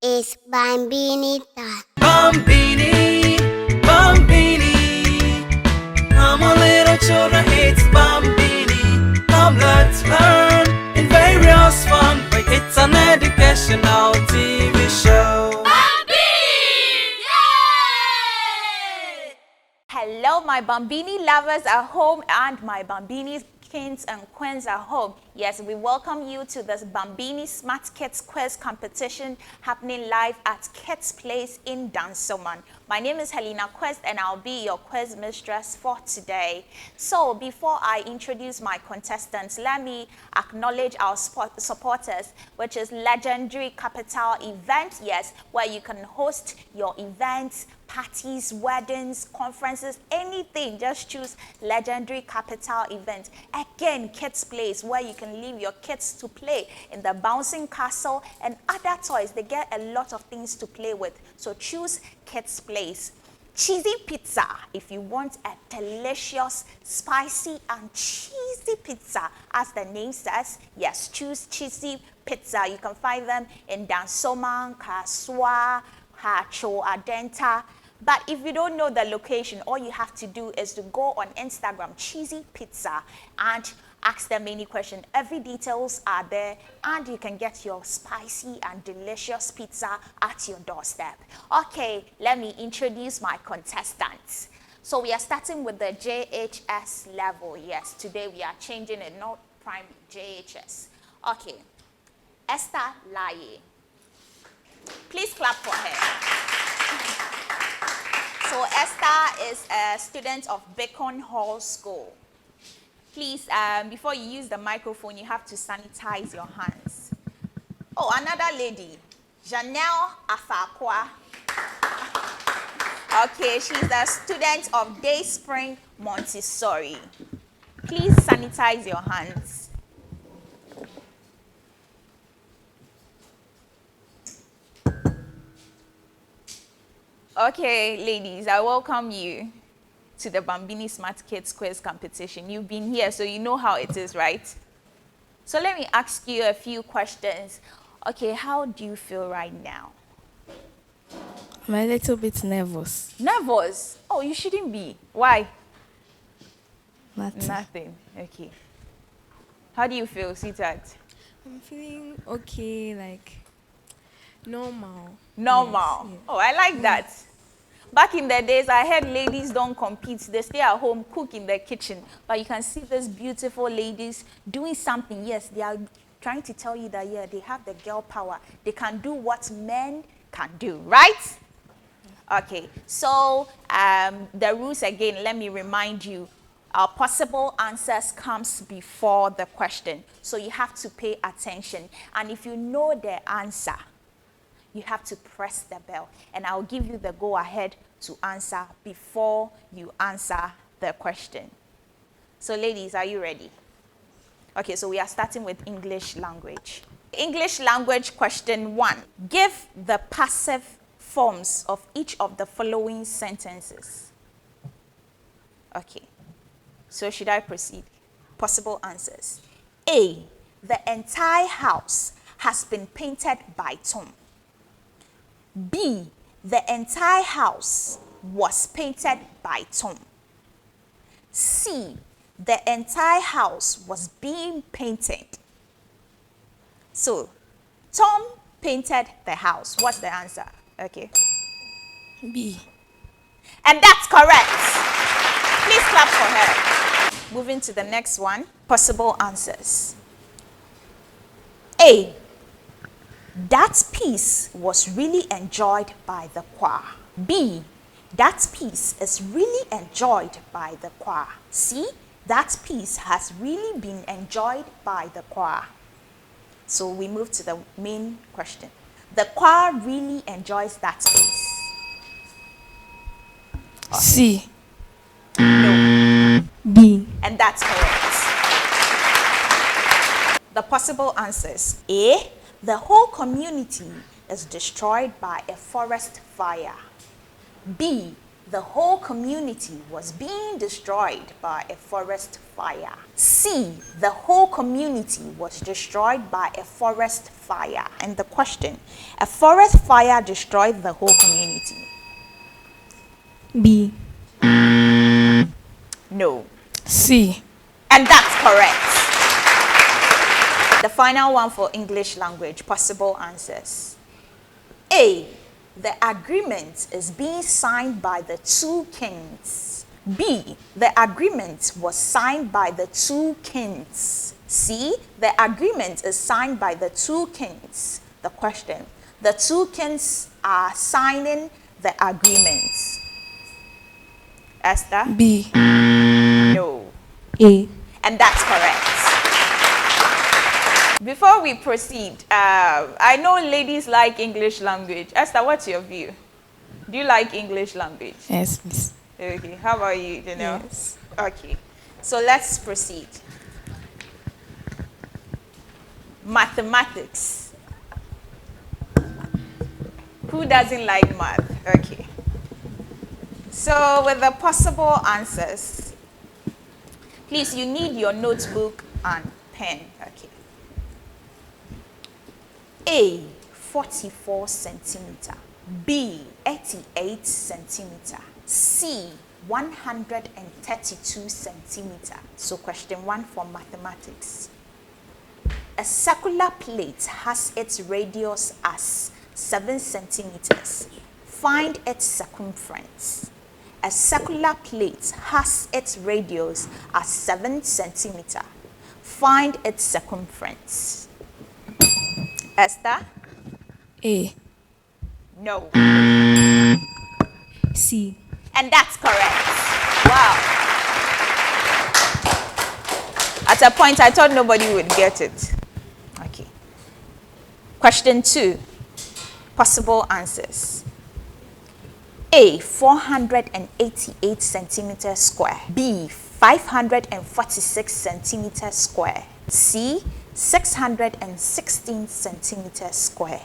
is Bambinita. Bambini, Bambini. Come on, little children, it's Bambini. Come, let's learn in various fun. It's an educational TV show. Hello, my Bambini lovers at home and my Bambini kings and queens at home. Yes, we welcome you to this Bambini Smart Kids Quiz competition happening live at Kids Place in Dansoman. My name is Helena Quest and I'll be your quiz mistress for today. So before I introduce my contestants, let me acknowledge our supporters, which is Legendary Capital Event, yes, where you can host your events, parties, weddings, conferences, anything. Just choose Legendary Capital Event. Again, Kids Place, where you can leave your kids to play in the bouncing castle and other toys. They get a lot of things to play with. So choose Kids Place. Cheesy Pizza, if you want a delicious, spicy and cheesy pizza, as the name says, yes, choose Cheesy Pizza. You can find them in Dansoman, Kaswa, Hacho, Adenta. But if you don't know the location, all you have to do is to go on Instagram, Cheesy Pizza, and ask them any question. Every details are there, and you can get your spicy and delicious pizza at your doorstep. Okay, let me introduce my contestants. So we are starting with the JHS level. Yes, today we are changing it, not primary, JHS. Okay, Esther Laye. Please clap for her. So Esther is a student of Bacon Hall School. Please, before you use the microphone, you have to sanitize your hands. Oh, another lady, Janelle Afakwa. Okay, she's a student of Dayspring Montessori. Please sanitize your hands. Okay, ladies, I welcome you to the Bambini Smart Kids Quiz competition. You've been here, so you know how it is, right? So let me ask you a few questions. Okay, how do you feel right now? I'm a little bit nervous. Nervous? Oh, you shouldn't be. Why? Nothing. Nothing. Okay. How do you feel, sweetheart? I'm feeling okay, like normal. Normal. Yes. Oh, I like that. Back in the days, I heard ladies don't compete. They stay at home, cook in the kitchen. But you can see these beautiful ladies doing something. Yes, they are trying to tell you that, yeah, they have the girl power. They can do what men can do, right? Okay, so the rules again, let me remind you. Our possible answers comes before the question. So you have to pay attention. And if you know the answer, you have to press the bell. And I'll give you the go-ahead to answer before you answer the question. So ladies, are you ready? Okay, so we are starting with English language. English language question 1. Give the passive forms of each of the following sentences. Okay, so should I proceed? Possible answers. A, the entire house has been painted by Tom. B, the entire house was painted by Tom. C, the entire house was being painted. So, Tom painted the house. What's the answer? Okay. B. And that's correct. Please clap for her. Moving to the next one. Possible answers. A, that piece was really enjoyed by the choir. B, that piece is really enjoyed by the choir. C, that piece has really been enjoyed by the choir. So we move to the main question. The choir really enjoys that piece. C. No. B. And that's correct. The possible answers. A, the whole community is destroyed by a forest fire. B, The whole community was being destroyed by a forest fire. C. The whole community was destroyed by a forest fire. And the question, a forest fire destroyed the whole community. B. No. C. And that's correct. The final one for English language, possible answers. A. The agreement is being signed by the two kings. B. The agreement was signed by the two kings. C. The agreement is signed by the two kings. The question, the two kings are signing the agreement. Esther? B. No. A. And that's correct. Before we proceed, I know ladies like English language. Esther, what's your view? Do you like English language? Yes, please. Okay. How about you, Janelle? Yes. Okay. So let's proceed. Mathematics. Who doesn't like math? Okay. So with the possible answers, please, you need your notebook and pen. Okay. A, 44 centimeter. B, 88 centimeter. C, 132 centimeter. So question 1 for mathematics. A circular plate has its radius as 7 centimeters. Find its circumference. A circular plate has its radius as 7 centimeter. Find its circumference. Esther? A. No. C. And that's correct. Wow. At a point, I thought nobody would get it. Okay. Question 2. Possible answers. A, 488 centimeters square. B, 546 centimeters square. C, 616 centimeters square.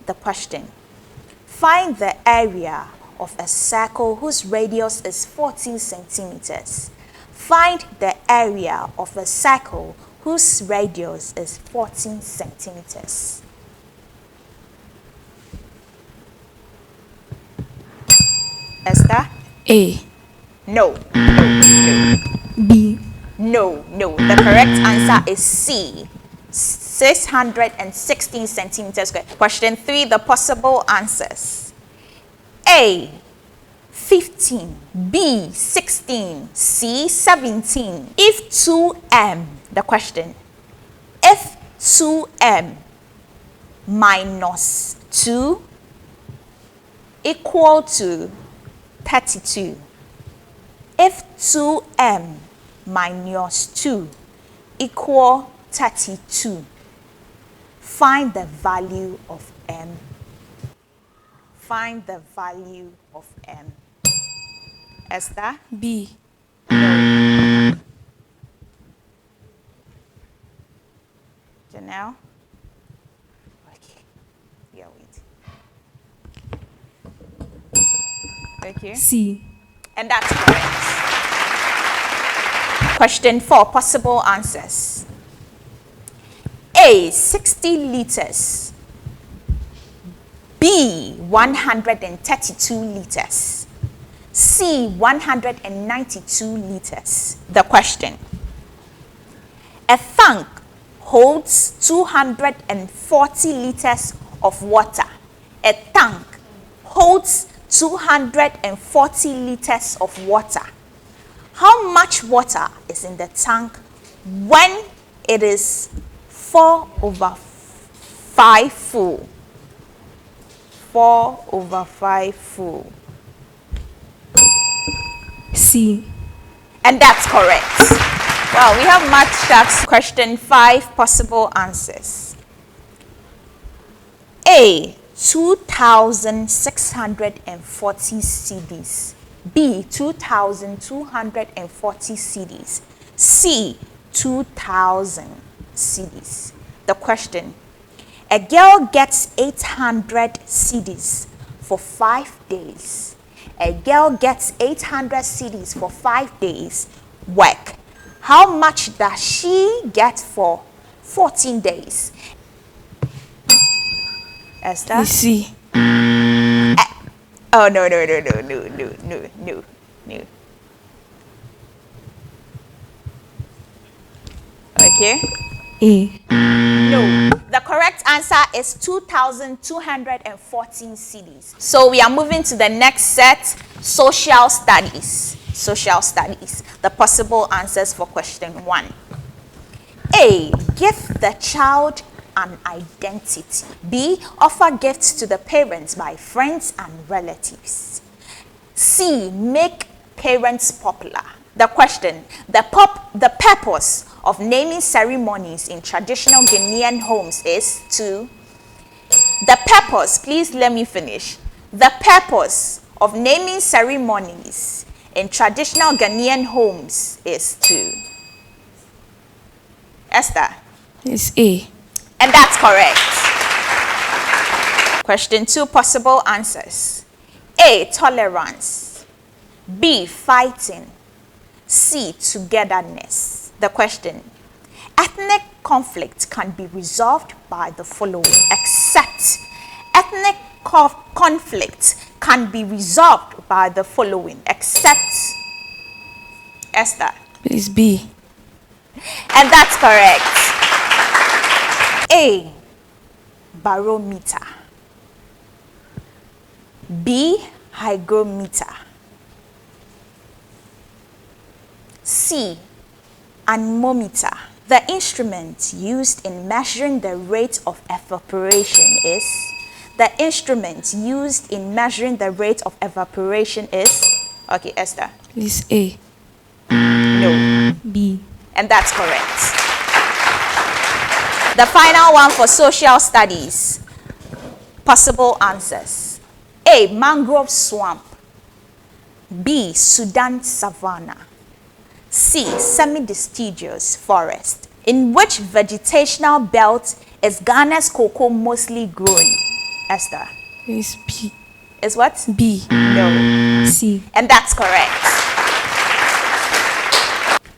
The question, find the area of a circle whose radius is 14 centimeters. Find the area of a circle whose radius is 14 centimeters. Esther? A. No. No. B. No. No. The correct answer is C. 616 centimeters square. Question 3, the possible answers. A, 15. B, 16. C, 17. If 2m, the question, if 2m minus 2 equal to 32. If 2m minus 2 equal 32, find the value of m. Find the value of m. Esther? B. Janelle? Okay. We are waiting. Thank you. C. And that's correct. Question 4, possible answers. A, 60 liters. B, 132 liters. C, 192 liters. The question. A tank holds 240 liters of water. A tank holds 240 liters of water. How much water is in the tank when it is 4/5 full? 4/5 full. C. And that's correct. Wow, we have math sharks. Question 5, possible answers. A, 2,640 cedis. B, 2,240 cedis. C, 2,000 cedis. The question, a girl gets 800 cedis for 5 days a girl gets 800 cedis for 5 days work, how much does she get for 14 days? Esther? C. Oh, no. Okay. A. No. The correct answer is 2,214 cedis. So we are moving to the next set, social studies. Social studies. The possible answers for question 1. A. Give the child an identity. B. Offer gifts to the parents by friends and relatives. C. Make parents popular. The question, the purpose of naming ceremonies in traditional Ghanaian homes is to... The purpose, please let me finish. The purpose of naming ceremonies in traditional Ghanaian homes is to... Esther? It's A. And that's correct. Question 2, possible answers. A. Tolerance. B. Fighting. C. Togetherness. The question. Ethnic conflict can be resolved by the following, except ethnic conflict can be resolved by the following, except... Esther? It's B. And that's correct. A. Barometer. B. Hygrometer. C. Anemometer. The instrument used in measuring the rate of evaporation is... The instrument used in measuring the rate of evaporation is... Okay, Esther. It's A. No. B. And that's correct. The final one for social studies. Possible answers. A. Mangrove swamp. B. Sudan savanna. C. Semi-deciduous forest. In which vegetational belt is Ghana's cocoa mostly grown? Esther? It's B. Is what? B. No. C. And that's correct.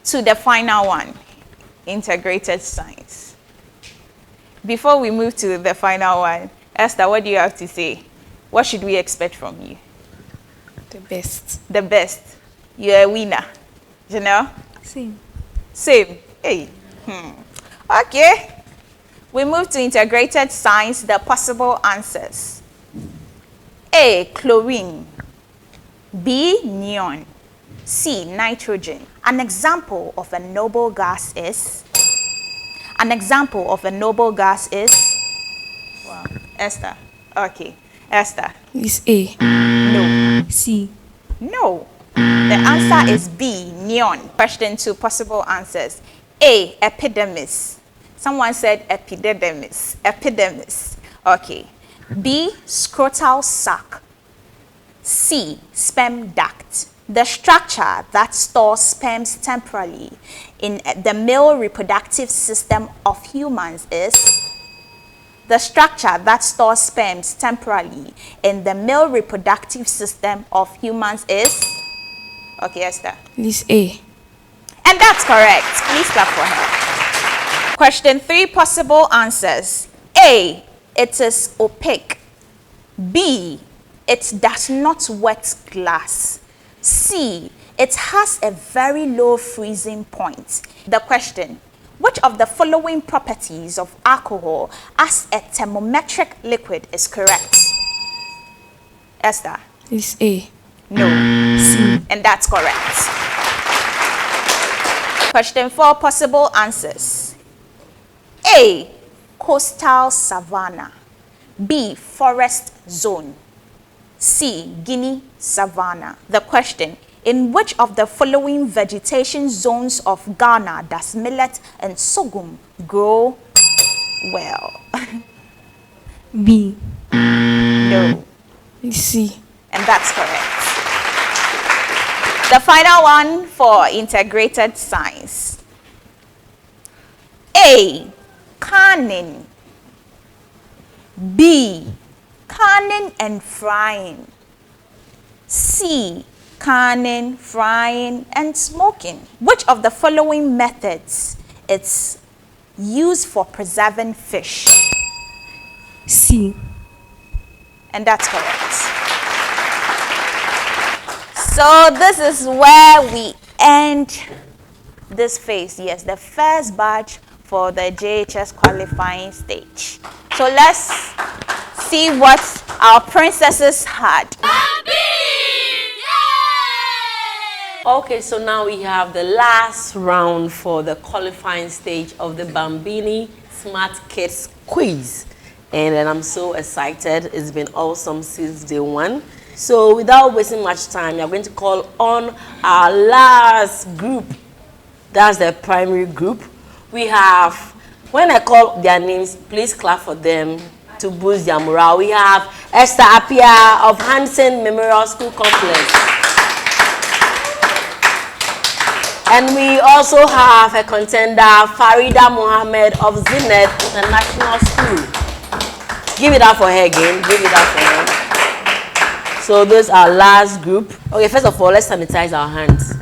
To the final one, integrated science. Before we move to the final one, Esther, what do you have to say? What should we expect from you? The best. The best. You're a winner. You know? Same. Same. Hey. Okay. We move to integrated science, the possible answers. A. Chlorine. B. Neon. C. Nitrogen. An example of a noble gas is... An example of a noble gas is... Wow. Esther. Okay. Esther. It's A. No. C. No. The answer is B. Neon. Question 2, possible answers. A. Epidermis. Someone said epidermis. Epidermis. Okay. B. Scrotal sac. C. Sperm duct. The structure that stores sperms temporarily in the male reproductive system of humans is... The structure that stores sperms temporarily in the male reproductive system of humans is... Okay, Esther. It's A. And that's correct. Please clap for her. Question 3, possible answers. A. It is opaque. B. It does not wet glass. C. It has a very low freezing point. The question. Which of the following properties of alcohol as a thermometric liquid is correct? Esther? It's A. No. C. And that's correct. Question 4, possible answers. A. Coastal savanna. B. Forest zone. C. Guinea savanna. The question. In which of the following vegetation zones of Ghana does millet and sorghum grow well? B. No. It's C. And that's correct. The final one for integrated science. A. Canning. B. Canning and frying. C. Canning, frying, and smoking. Which of the following methods is used for preserving fish? C. And that's correct. So this is where we end this phase. Yes, the first batch for the JHS qualifying stage. So let's see what our princesses had. Okay, so now we have the last round for the qualifying stage of the Bambini Smart Kids Quiz. And then I'm so excited. It's been awesome since day one. So without wasting much time, we are going to call on our last group. That's the primary group. We have, when I call their names, please clap for them to boost their morale. We have Esther Apia of Hansen Memorial School Complex. And we also have a contender, Farida Mohammed of Zenith International School. Give it up for her again. Give it up for her. So this is our last group. Okay, first of all, let's sanitize our hands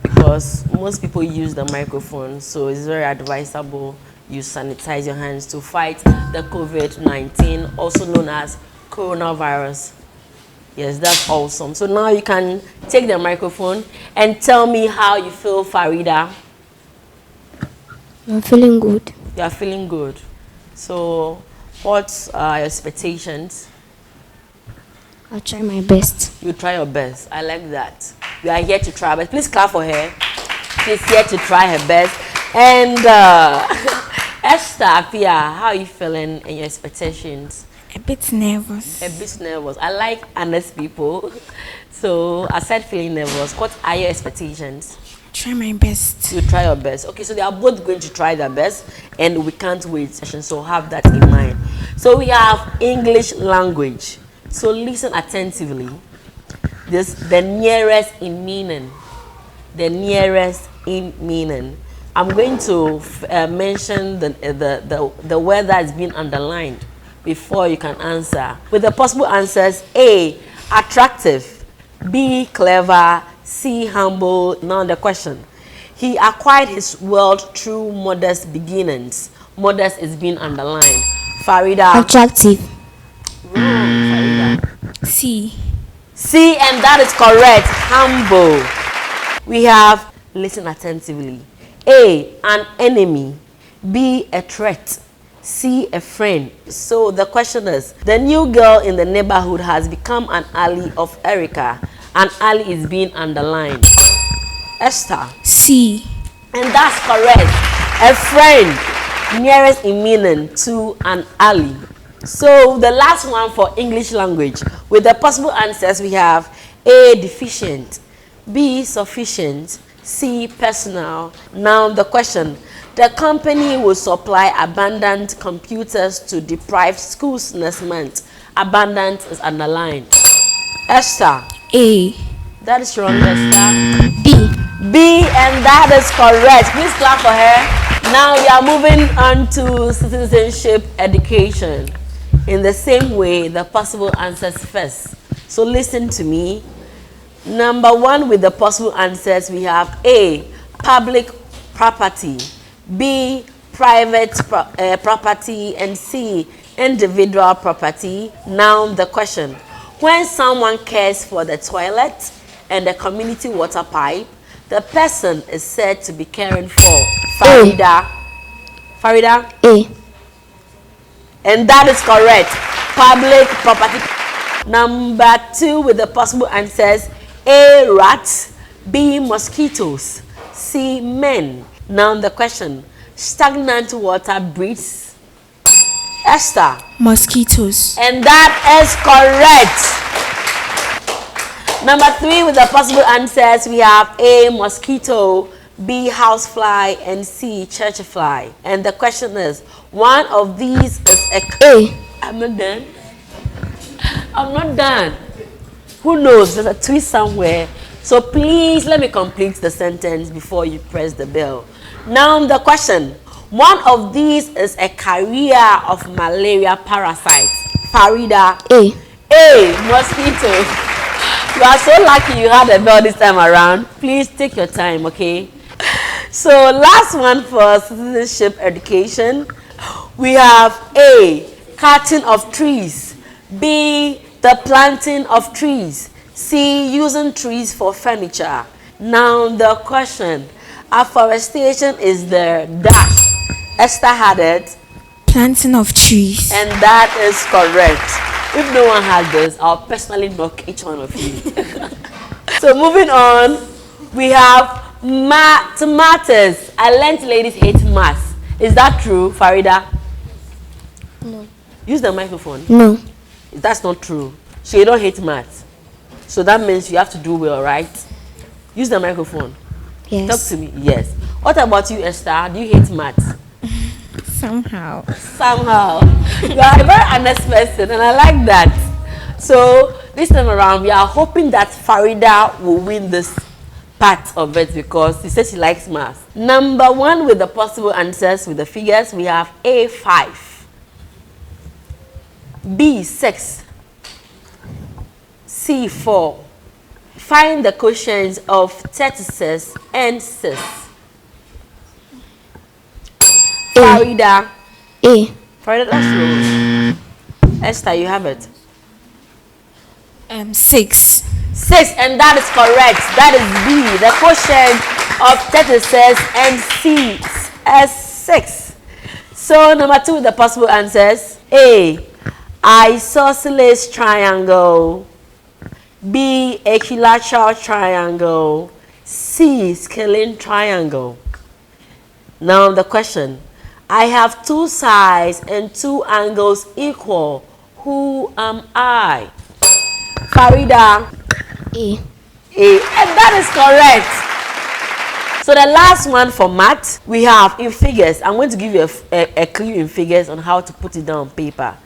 because most people use the microphone, so it's very advisable you sanitize your hands to fight the COVID-19, also known as coronavirus. Yes, that's awesome. So now you can take the microphone and tell me how you feel, Farida. I'm feeling good. You are feeling good. So what are your expectations? I'll try my best. You try your best. I like that. You are here to try her best. Please clap for her. She's here to try her best. And Esther Apia, how are you feeling and your expectations? A bit nervous. A bit nervous. I like honest people. So aside feeling nervous, what are your expectations? Try my best. You try your best. Okay, so they are both going to try their best and we can't wait session, so have that in mind. So we have English language. So listen attentively. This the nearest in meaning. The nearest in meaning. I'm going to mention the word that's been underlined before you can answer. With the possible answers: A, attractive; B, clever; C, humble. Now the question. He acquired his wealth through modest beginnings. Modest is being underlined. Farida. Attractive. Wrong, Farida. C. C, and that is correct. Humble. We have, listen attentively. A, an enemy. B, a threat. C, a friend. So the question is, the new girl in the neighborhood has become an ally of Erica. An ally is being underlined. Esther. C. And that's correct. A friend, nearest in meaning to an ally. So the last one for English language. With the possible answers, we have A, deficient; B, sufficient; C, personal. Now the question. The company will supply abundant computers to deprived schools next month. Abundant is underlined. Esther. A. That is wrong, Esther. B. B, and that is correct. Please clap for her. Now we are moving on to citizenship education. In the same way, the possible answers first. So listen to me. Number one, with the possible answers, we have A, public property; B, private property; and C, individual property. Now the question. When someone cares for the toilet and the community water pipe, the person is said to be caring for Farida. Farida? A. And that is correct. Public property. Number two, with the possible answers: A, rats; B, mosquitoes; C, men. Now the question. Stagnant water breeds Esther. Mosquitoes. And that is correct. Number three, with the possible answers, we have A, mosquito; B, housefly; and C, church fly. And the question is, one of these is A. I'm not done. I'm not done. Who knows? There's a twist somewhere. So please let me complete the sentence before you press the bell. Now the question. One of these is a carrier of malaria parasites. Farida. A. A, mosquito. You are so lucky you had a bell this time around. Please take your time, okay? So last one for citizenship education. We have A, cutting of trees. B, the planting of trees. C, using trees for furniture. Now the question, afforestation is the dash. Esther had it. Planting of trees. And that is correct. If no one had this, I'll personally knock each one of you. So moving on, we have mathematics. I learned ladies hate maths. Is that true, Farida? No. Use the microphone. No. That's not true. So you don't hate maths. So that means you have to do well, right? Use the microphone. Yes. Talk to me. Yes. What about you, Esther? Do you hate maths? Somehow. Somehow. You are a very honest person and I like that. So this time around we are hoping that Farida will win this part of it because she says she likes math. Number one with the possible answers with the figures, we have A, 5, B, 6, C, 4. Find the quotients of 36 and 6. Farida. A. Farida, that's wrong. Esther, you have it. 6. 6, and that is correct. That is B. The quotient of 36 and C as 6. So number 2 with the possible answers. A, isosceles triangle. B, equilateral triangle. C, scalene triangle. Now the question. I have 2 sides and 2 angles equal. Who am I? Farida. A. And that is correct. So the last one for math, we have in figures. I'm going to give you a clue in figures on how to put it down on paper.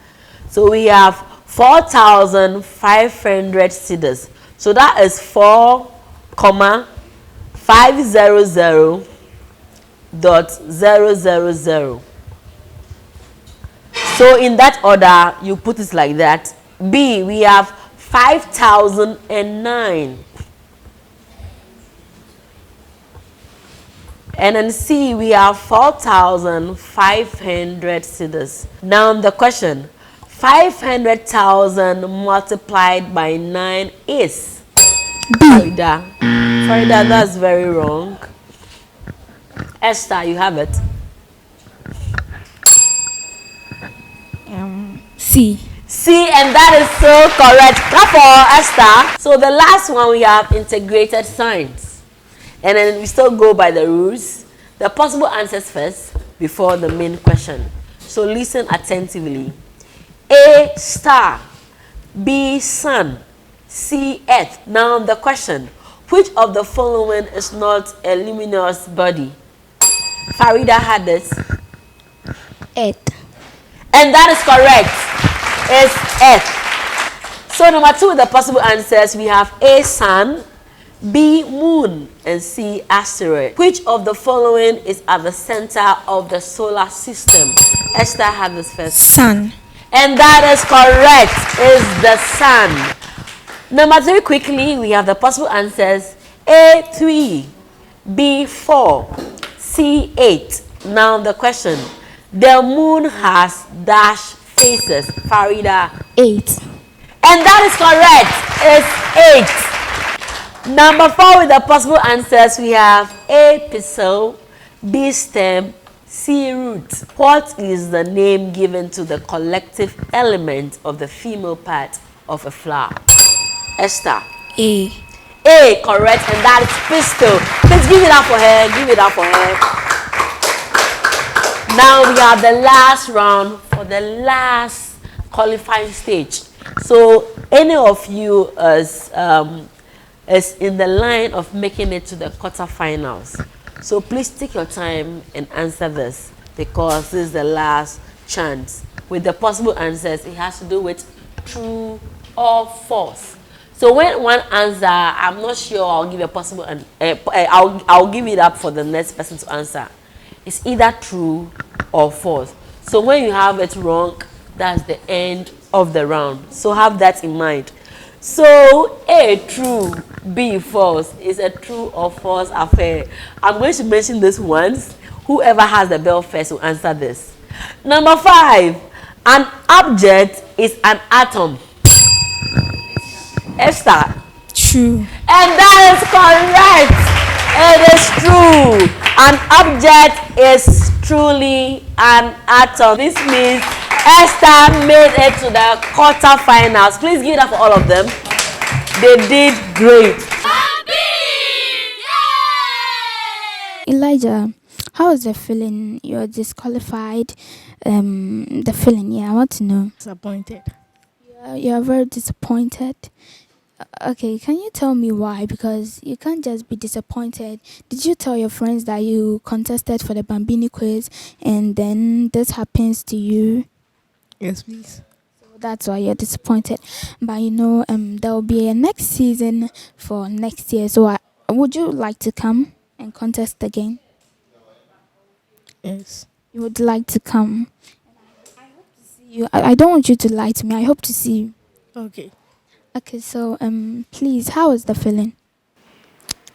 So we have 4,500 cedars. So that is 4,500.000. So in that order, you put it like that. B, we have 5,009. And then C, we have 4,500 cedars. Now the question, 500,000 multiplied by 9 is? Farida. Farida, that's very wrong. Esther, you have it. C. C, and that is so correct. Clap for Esther. So the last one we have integrated signs. And then we still go by the rules. The possible answers first before the main question. So listen attentively. A, star. B, sun. C, earth. Now the question. Which of the following is not a luminous body? Farida had this. Earth. And that is correct. It's earth. So number 2 with the possible answers, we have A, sun, B, moon, and C, asteroid. Which of the following is at the center of the solar system? Esther had this first. Sun. And that is correct. Is the sun. Number 3 quickly, we have the possible answers. A, 3, B, 4, C, 8. Now the question. The moon has dash faces. Farida. 8. And that is correct. It's 8. Number 4 with the possible answers, we have A, pistil, B, stem, C, root. What is the name given to the collective element of the female part of a flower? Esther. A. A, correct, and that is pistil. Please give it up for her. Give it up for her. Now we have the last round for the last qualifying stage. So any of you is in the line of making it to the quarterfinals. So please take your time and answer this because this is the last chance. With the possible answers, it has to do with true or false. So when one answer, I'm not sure, I'll give a possible, I'll give it up for the next person to answer. It's either true or false. So when you have it wrong, that's the end of the round. So have that in mind. So A, true, B, false. Is a true or false affair. I'm going to mention this once. Whoever has the bell first will answer this. Number 5, an object is an atom. Esther. True. And that is correct. It is true. An object is truly an atom. This means Esther made it to the quarterfinals. Please give it up for all of them. They did great. Elijah, how is the feeling? You're disqualified. The feeling, yeah, I want to know. Disappointed. You're very disappointed. Okay, can you tell me why? Because you can't just be disappointed. Did you tell your friends that you contested for the Bambini quiz and then this happens to you? Yes, please. So that's why you're disappointed. But there will be a next season for next year. So would you like to come and contest again? Yes. You would like to come. I hope to see you. I don't want you to lie to me. I hope to see you. Okay. Okay, so please, how is the feeling?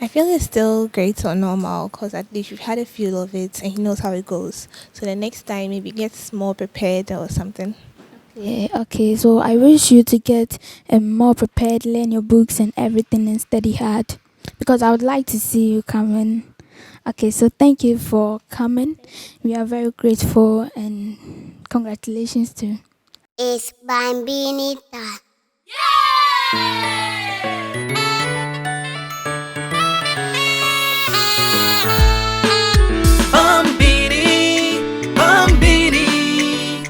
I feel it's still great or normal because at least you've had a feel of it and he knows how it goes. So the next time maybe gets more prepared or something. Yeah, okay, so I wish you to get more prepared, learn your books and everything and study hard because I would like to see you coming. Okay, so thank you for coming. We are very grateful and congratulations to. It's Bambini time. Bambini, Bambini.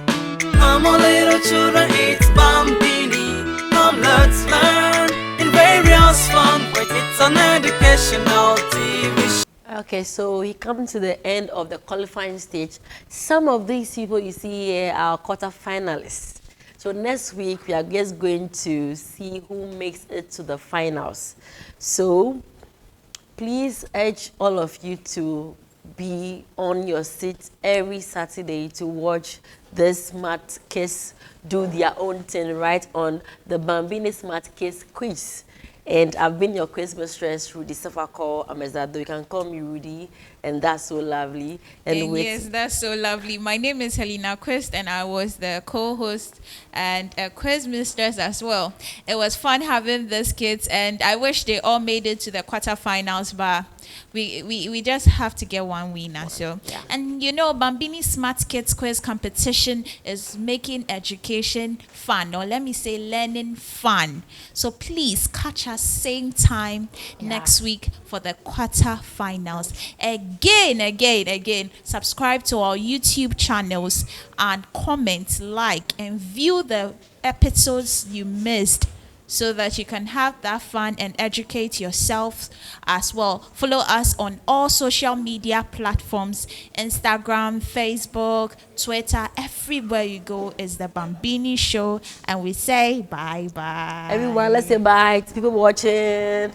Come on, little children, it's Bambini. Come, let's learn in various fun ways. It's an educational TV show. Okay, so we come to the end of the qualifying stage. Some of these people you see here are quarterfinalists. So next week we are just going to see who makes it to the finals. So please urge all of you to be on your seat every Saturday to watch this Smart Kids do their own thing right on the Bambini Smart Kids quiz. And I've been your quiz mistress, Rudy Safako Amezado. You can call me Rudy, and that's so lovely. And yes, that's so lovely. My name is Helena Quist, and I was the co-host and a quiz mistress as well. It was fun having these kids, and I wish they all made it to the quarterfinals, but we just have to get one winner. So, yeah. And Bambini Smart Kids Quiz Competition is making education fun, or let me say learning fun. So please catch us same time next week for the quarterfinals. Again, subscribe to our YouTube channels and comment, like, and view the episodes you missed, so that you can have that fun and educate yourself as well. Follow us on all social media platforms: Instagram, Facebook, Twitter. Everywhere you go is the Bambini Show, and we say bye-bye. Everyone, let's say bye to people watching.